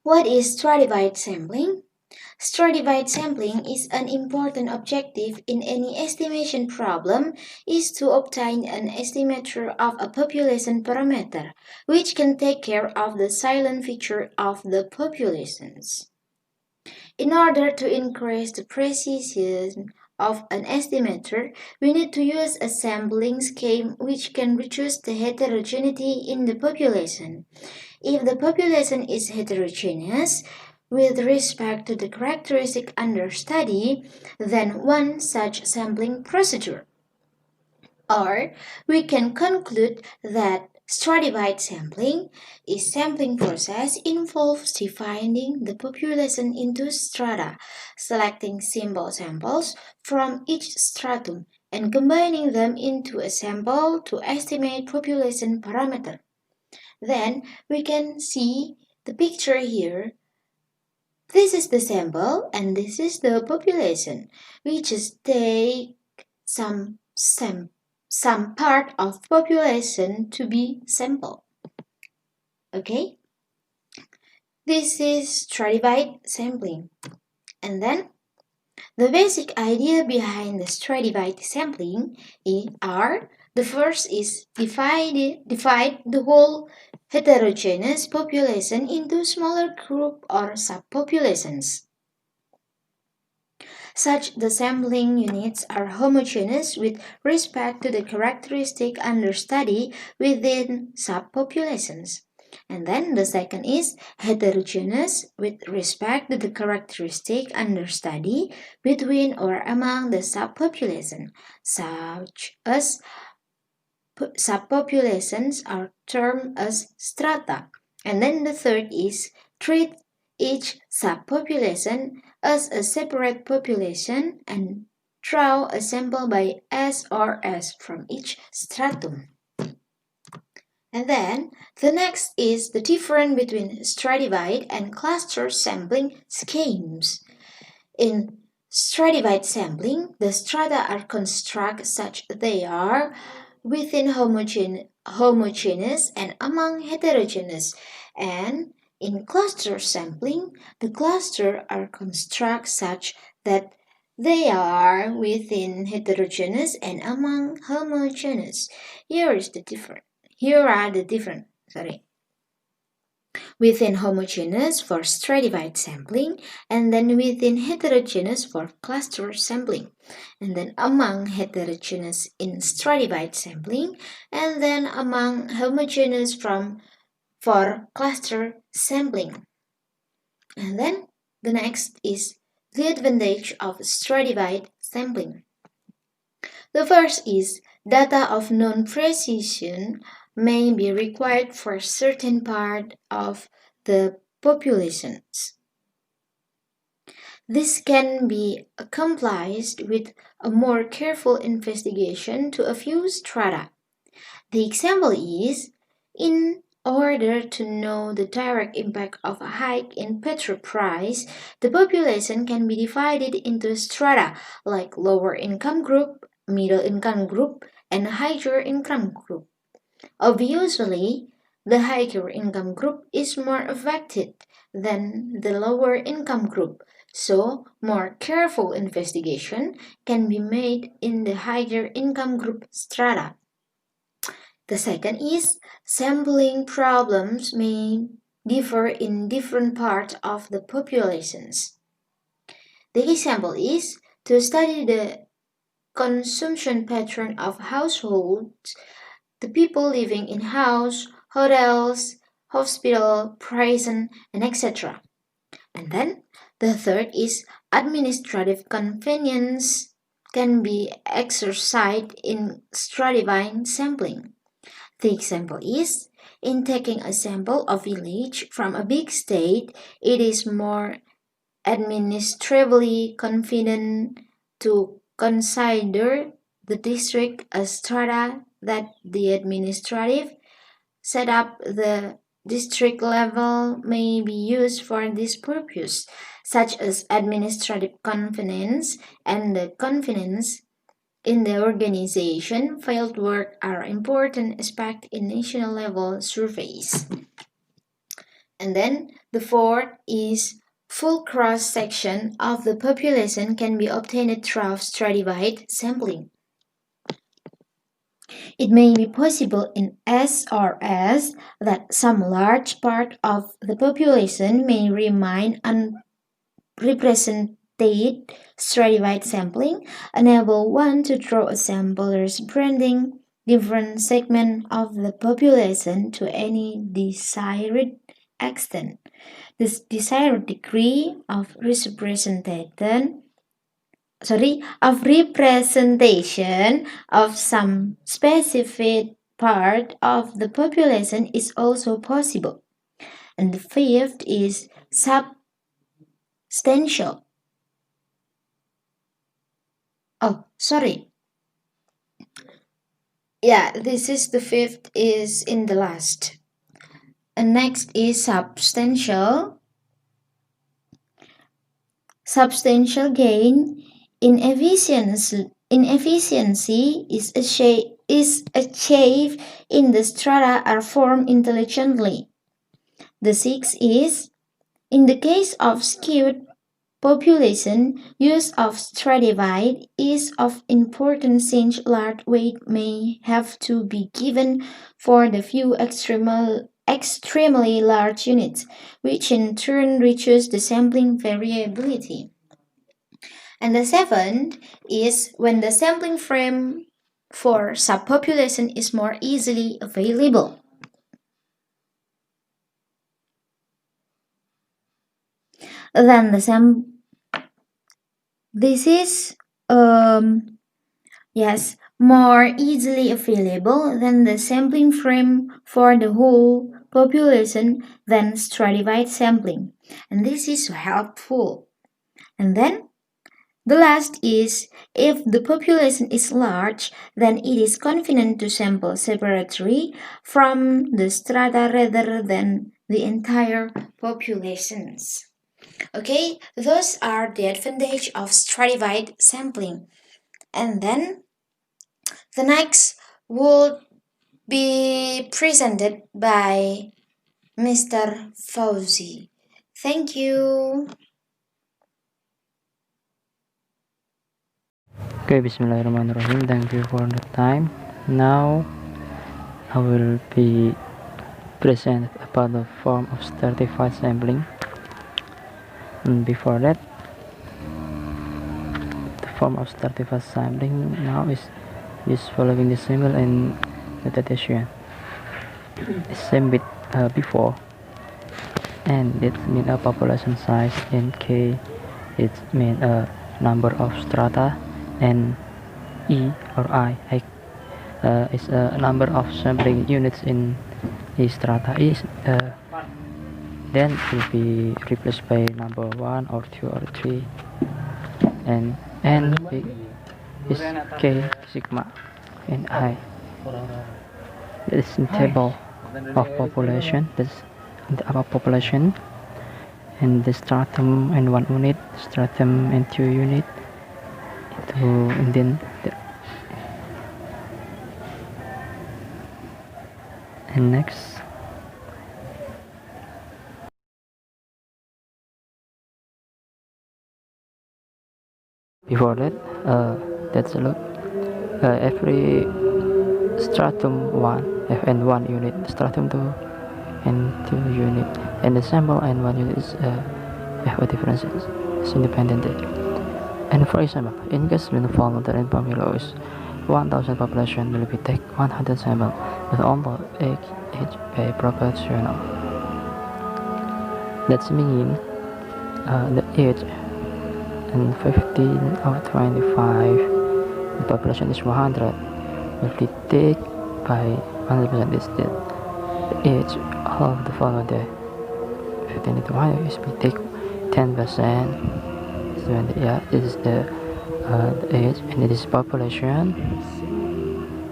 What is stratified sampling? Stratified sampling is an important objective in any estimation problem is to obtain an estimator of a population parameter, which can take care of the silent feature of the populations. In order to increase the precision of an estimator, we need to use a sampling scheme which can reduce the heterogeneity in the population. If the population is heterogeneous with respect to the characteristic under study, then one such sampling procedure. Or we can conclude that stratified sampling is sampling process involves dividing the population into strata, selecting simple samples from each stratum and combining them into a sample to estimate population parameter. Then we can see the picture here. This is the sample and this is the population. We just take some part of population to be sample. Okay? This is stratified sampling. And then the basic idea behind the stratified sampling are the first is divide the whole heterogeneous population into smaller group or subpopulations. Such the sampling units are homogeneous with respect to the characteristic under study within subpopulations. And then the second is heterogeneous with respect to the characteristic under study between or among the subpopulation, such as subpopulations are termed as strata. And then the third is treat each subpopulation as a separate population and draw a sample by S or S from each stratum. And then the next is the difference between stratified and cluster sampling schemes. In stratified sampling, the strata are constructed such that they are within homogeneous and among heterogeneous, and in cluster sampling, the clusters are constructed such that they are within heterogeneous and among homogeneous. Here are the different. Within homogeneous for stratified sampling, and then within heterogeneous for cluster sampling, and then among heterogeneous in stratified sampling, and then among homogeneous for cluster sampling. And then the next is the advantage of stratified sampling. The first is data of known precision may be required for a certain part of the populations. This can be accomplished with a more careful investigation to a few strata. The example is, in order to know the direct impact of a hike in petrol price, the population can be divided into strata like lower income group, middle income group, and higher income group. Obviously, the higher income group is more affected than the lower income group, so more careful investigation can be made in the higher income group strata. The second is sampling problems may differ in different parts of the populations. The example is to study the consumption pattern of households, the people living in house, hotels, hospital, prison, and etc. And then the third is administrative convenience can be exercised in stratifying sampling. The example is, in taking a sample of village from a big state, it is more administratively convenient to consider the district as strata that the administrative setup the district level may be used for this purpose, such as administrative convenience and the convenience in the organization. Fieldwork are important aspects in national level surveys. And then the fourth is full cross-section of the population can be obtained through stratified sampling. It may be possible in SRS that some large part of the population may remain unrepresented. Stratified sampling enable one to draw a sample representing different segments of the population to any desired extent. This desired degree of representation of some specific part of the population is also possible. And the fifth is substantial. This is the fifth is in the last. And next is substantial. Substantial gain in efficiency is achieved in the strata are formed intelligently. The sixth is, in the case of skewed population, use of stratified is of importance since large weight may have to be given for the few extremely large units, which in turn reduces the sampling variability. And the seventh is when the sampling frame for subpopulation is more easily available. Then more easily available than the sampling frame for the whole population than stratified sampling. And this is helpful. And then the last is, if the population is large, then it is convenient to sample separately from the strata rather than the entire populations. Okay, those are the advantages of stratified sampling. And then the next would be presented by Mr. Fauzi. Thank you. Okay, Bismillahirrahmanirrahim. Thank you for the time. Now I will be present about the form of stratified sampling. And before that, the form of stratified sampling now is following the symbol and notation. Same with before, and it means a population size. In K, it means a number of strata, and E or I is a number of sampling units in each strata. Then it will be replaced by number 1 or 2 or 3, and N is K sigma, and I. This is in table of population. This is the population, and the stratum and 1 unit, stratum and 2 unit. And then and next before that, let's look every stratum 1 and 1 unit, stratum 2 and 2 unit, and the sample and 1 unit is have a difference. It's independent. And for example, in case when the voluntary formula is 1000 population will be take 100 sample with only each by proportional. That means the age and 15 or 25, the population is 100, will be take by 100% is the age of the volunteer. 15 to 100 is be take 10%. This is the age, and it is population,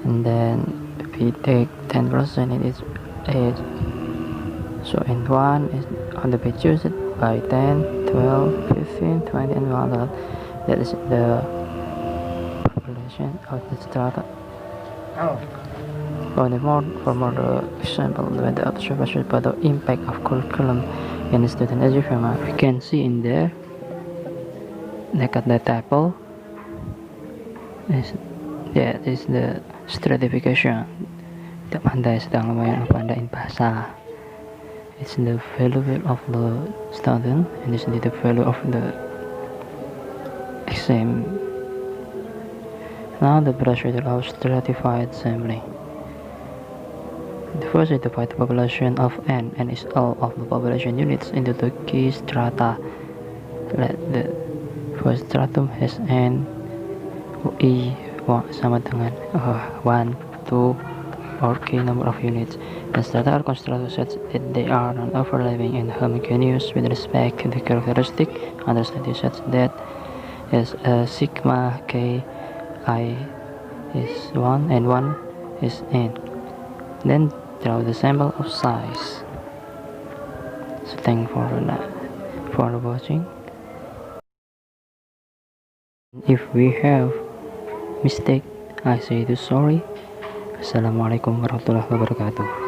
and then if we take 10%, it is age. So in 1 is on the page choose it by 10, 12, 15, 20, and 100. That is the population of the strata. For more example, when the observation about the impact of curriculum in student achievement, we can see in there at the table is the stratification. Tiap Anda sedang lumayan apa Anda in bahasa. It's the value of the student and it's the value of the exam. Now the procedure of stratified sampling. The first is divide the population of N is all of the population units into the key strata. Let the first stratum has N I sama dengan 1, 2 or k number of units. The strata are constructed such that they are non-overlapping and homogeneous with respect to the characteristic. Understanding such that as sigma k I is 1 and 1 is N. Then draw the sample of size. So thank for watching. If we have mistake, I say sorry. Assalamualaikum warahmatullahi wabarakatuh.